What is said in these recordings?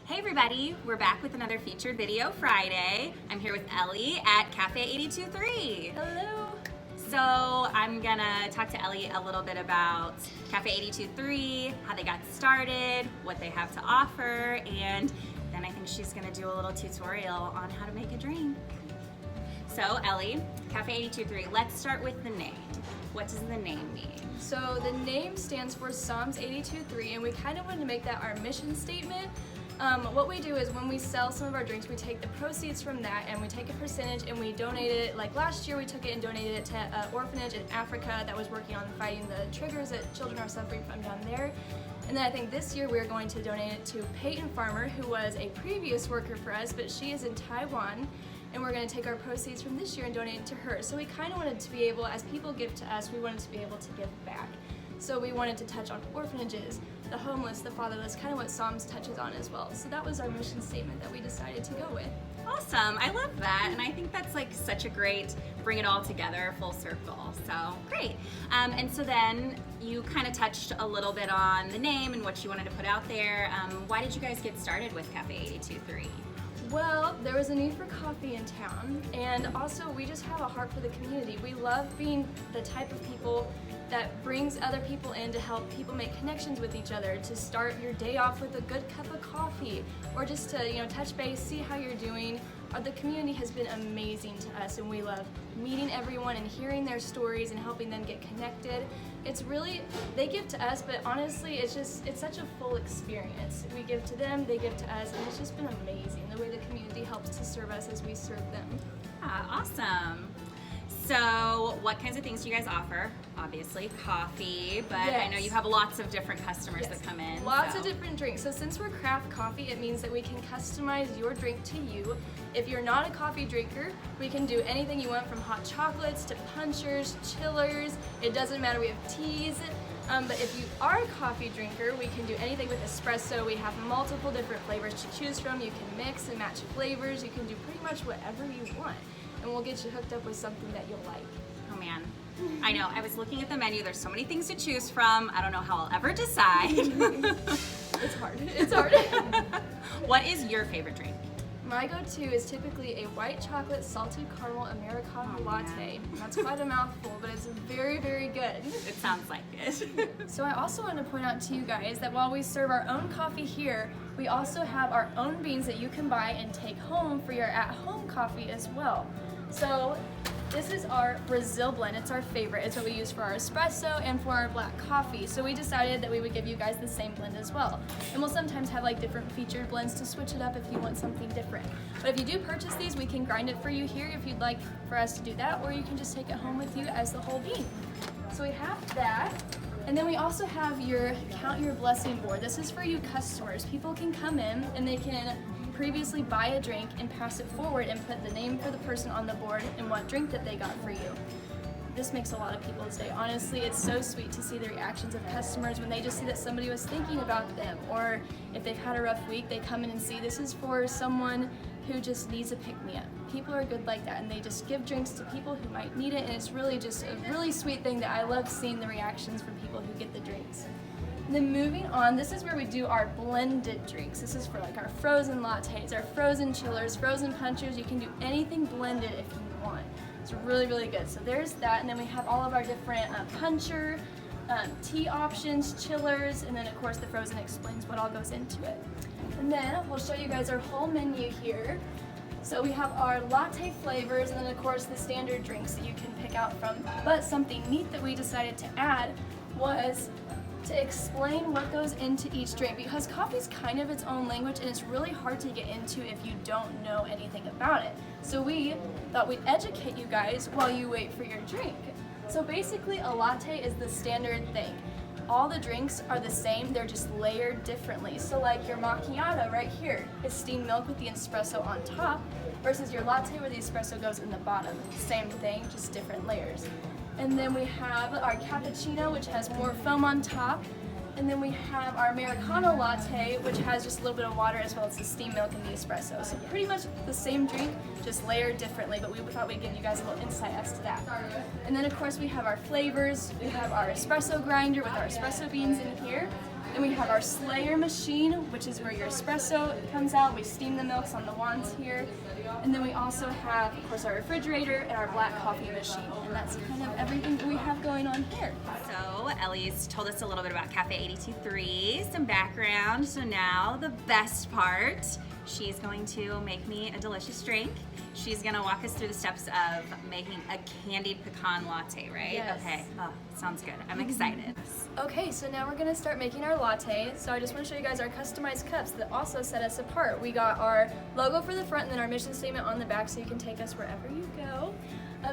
Hey everybody, we're back with another featured video Friday. I'm here with Ellie at Cafe 823. Hello. So I'm gonna talk to Ellie a little bit about Cafe 823, how they got started, what they have to offer, and then I think she's gonna do a little tutorial on how to make a drink. So Ellie, Cafe 823, let's start with the name. What does the name mean? So the name stands for Psalms 823, and we kind of wanted to make that our mission statement. What we do is when we sell some of our drinks, we take the proceeds from that and we take a percentage and we donate it. Like last year we took it and donated it to an orphanage in Africa that was working on fighting the triggers that children are suffering from down there. And then I think this year we're going to donate it to Peyton Farmer, who was a previous worker for us, but she is in Taiwan. And we're going to take our proceeds from this year and donate it to her. So we kind of wanted to be able, as people give to us, we wanted to be able to give back. So we wanted to touch on orphanages, the homeless, the fatherless, kind of what Psalms touches on as well. So that was our mission statement that we decided to go with. Awesome, I love that, and I think that's like such a great bring it all together, full circle. So great. And so then you kind of touched a little bit on the name and what you wanted to put out there. Why did you guys get started with Cafe 823? Well, there was a need for coffee in town, and also we just have a heart for the community. We love being the type of people that brings other people in to help people make connections with each other, to start your day off with a good cup of coffee, or just to touch base, see how you're doing. The community has been amazing to us, and we love meeting everyone and hearing their stories and helping them get connected. It's really, they give to us, but honestly, it's such a full experience. We give to them, they give to us, and it's just been amazing the way the community helps to serve us as we serve them. Awesome. So what kinds of things do you guys offer? Obviously coffee, but Yes. I know you have lots of different customers that come in. Lots of different drinks. So since we're craft coffee, it means that we can customize your drink to you. If you're not a coffee drinker, we can do anything you want, from hot chocolates to punchers, chillers. It doesn't matter, we have teas. But if you are a coffee drinker, we can do anything with espresso. We have multiple different flavors to choose from. You can mix and match flavors. You can do pretty much whatever you want. And we'll get you hooked up with something that you'll like. Oh man, I know. I was looking at the menu. There's so many things to choose from. I don't know how I'll ever decide. It's hard. It's hard. What is your favorite drink? My go-to is typically a white chocolate salted caramel Americano latte. That's quite a mouthful, but it's very, very good. It sounds like it. So I also want to point out to you guys that while we serve our own coffee here, we also have our own beans that you can buy and take home for your at-home coffee as well. So this is our Brazil blend. It's our favorite. It's what we use for our espresso and for our black coffee. So we decided that we would give you guys the same blend as well. And we'll sometimes have like different featured blends to switch it up if you want something different. But if you do purchase these, we can grind it for you here if you'd like for us to do that, or you can just take it home with you as the whole bean. So we have that. And then we also have your Count Your Blessing board. This is for you customers. People can come in and they can previously buy a drink and pass it forward and put the name for the person on the board and what drink that they got for you. This makes a lot of people's day. Honestly, it's so sweet to see the reactions of customers when they just see that somebody was thinking about them, or if they've had a rough week, they come in and see this is for someone who just needs a pick-me-up. People are good like that, and they just give drinks to people who might need it, and it's really just a really sweet thing that I love seeing the reactions from people who get the drinks. And then moving on, this is where we do our blended drinks. This is for like our frozen lattes, our frozen chillers, frozen punchers. You can do anything blended if you want. It's really, really good. So there's that, and then we have all of our different puncher, tea options, chillers, and then of course the frozen explains what all goes into it. And then we'll show you guys our whole menu here. So we have our latte flavors, and then of course the standard drinks that you can pick out from. But something neat that we decided to add was to explain what goes into each drink, because coffee's kind of its own language and it's really hard to get into if you don't know anything about it. So we thought we'd educate you guys while you wait for your drink. So basically a latte is the standard thing. All the drinks are the same, they're just layered differently. So like your macchiato right here is steamed milk with the espresso on top, versus your latte where the espresso goes in the bottom. Same thing, just different layers. And then we have our cappuccino, which has more foam on top. And then we have our Americano latte, which has just a little bit of water as well as the steamed milk and the espresso. So pretty much the same drink, just layered differently, but we thought we'd give you guys a little insight as to that. And then of course we have our flavors. We have our espresso grinder with our espresso beans in here. Then we have our Slayer machine, which is where your espresso comes out. We steam the milks on the wands here. And then we also have, of course, our refrigerator and our black coffee machine. And that's kind of everything that we have going on here. So Ellie's told us a little bit about Cafe 823, some background. So now the best part, she's going to make me a delicious drink. She's gonna walk us through the steps of making a candied pecan latte, right? Yes. Okay, oh, sounds good. I'm excited. Okay, so now we're gonna start making our latte. So I just wanna show you guys our customized cups that also set us apart. We got our logo for the front and then our mission statement on the back so you can take us wherever you go.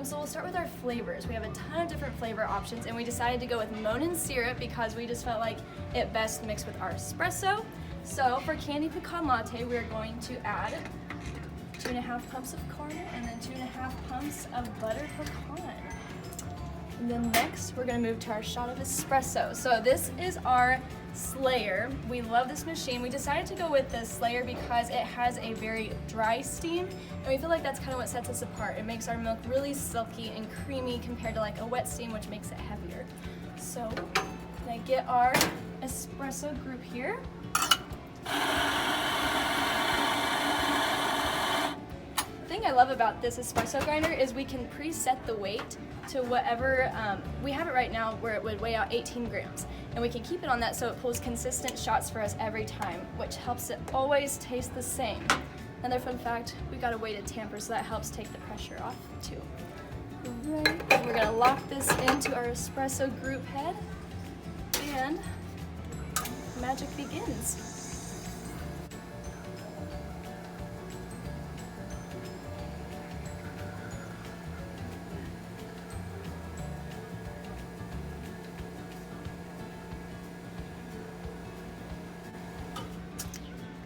So we'll start with our flavors. We have a ton of different flavor options and we decided to go with Monin syrup because we just felt like it best mixed with our espresso. So for candied pecan latte, we're going to add 2.5 pumps of caramel and then 2.5 pumps of buttered pecan. And then next, we're gonna move to our shot of espresso. So this is our Slayer. We love this machine. We decided to go with the Slayer because it has a very dry steam, and we feel like that's kind of what sets us apart. It makes our milk really silky and creamy compared to like a wet steam, which makes it heavier. So, gonna get our espresso group here. The thing I love about this espresso grinder is we can preset the weight to whatever, we have it right now where it would weigh out 18 grams. And we can keep it on that so it pulls consistent shots for us every time, which helps it always taste the same. Another fun fact, we got a weighted tamper so that helps take the pressure off too. Right, and we're gonna lock this into our espresso group head and magic begins.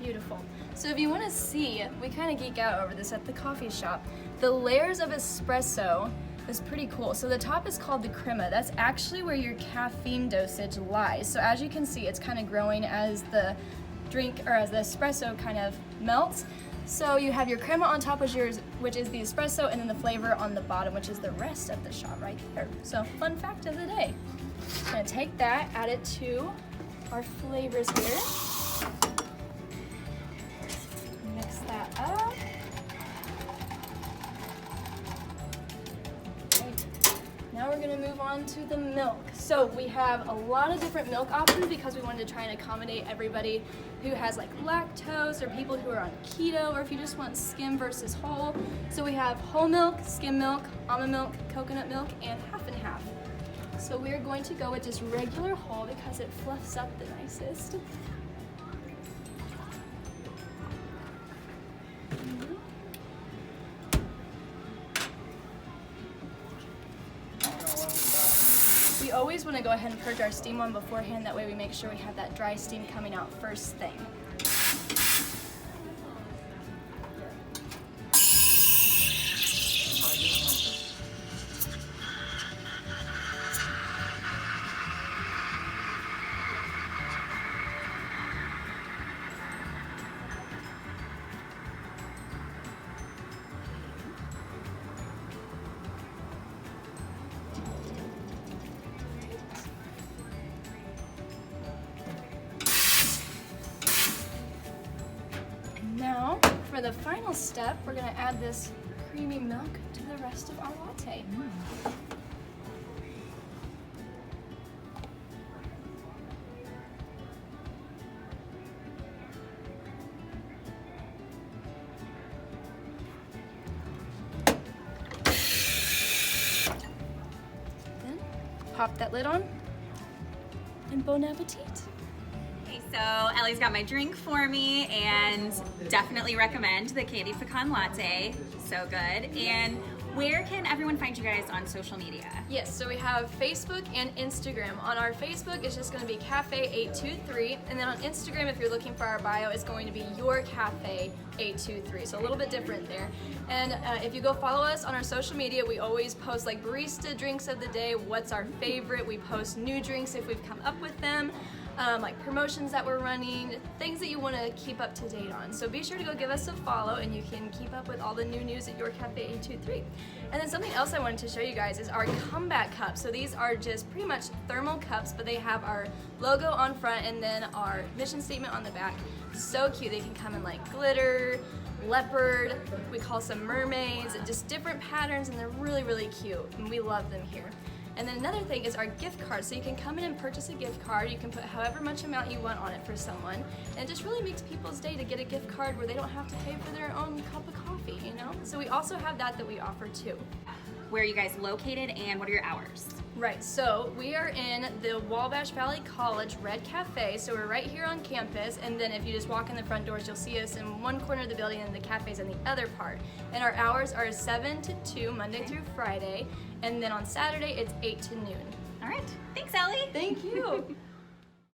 Beautiful. So if you want to see, we kind of geek out over this at the coffee shop. The layers of espresso is pretty cool. So the top is called the crema. That's actually where your caffeine dosage lies. So as you can see, it's kind of growing as the drink or as the espresso kind of melts. So you have your crema on top, which is the espresso, and then the flavor on the bottom, which is the rest of the shot right there. So fun fact of the day. I'm gonna take that, add it to our flavors here. Mix that up. Now we're gonna move on to the milk. So we have a lot of different milk options because we wanted to try and accommodate everybody who has like lactose or people who are on keto, or if you just want skim versus whole. So we have whole milk, skim milk, almond milk, coconut milk, and half and half. So we're going to go with just regular whole because it fluffs up the nicest. We always want to go ahead and purge our steam one beforehand, that way we make sure we have that dry steam coming out first thing. Now, for the final step, we're going to add this creamy milk to the rest of our latte. Then, pop that lid on, and bon appetit. So Ellie's got my drink for me, and definitely recommend the candied pecan latte. So good. And where can everyone find you guys on social media? Yes, so we have Facebook and Instagram. On our Facebook, it's just going to be Cafe 823, and then on Instagram, if you're looking for our bio, it's going to be Your Cafe 823. So a little bit different there. And if you go follow us on our social media, we always post like barista drinks of the day, what's our favorite. We post new drinks if we've come up with them. like promotions that we're running, things that you want to keep up to date on. So be sure to go give us a follow and you can keep up with all the new news at Your Cafe 823. And then something else I wanted to show you guys is our comeback cups. So these are just pretty much thermal cups, but they have our logo on front and then our mission statement on the back. So cute. They can come in like glitter, leopard, we call some mermaids, just different patterns, and they're really, really cute, and we love them here. And then another thing is our gift card. So you can come in and purchase a gift card. You can put however much amount you want on it for someone. And it just really makes people's day to get a gift card where they don't have to pay for their own cup of coffee, you know? So we also have that we offer too. Where are you guys located and what are your hours? Right, so we are in the Wabash Valley College Red Cafe, so we're right here on campus, and then if you just walk in the front doors, you'll see us in one corner of the building and the cafe's in the other part. And our hours are 7 to 2, Monday through Friday, and then on Saturday it's 8 to noon. All right, thanks, Ellie. Thank you.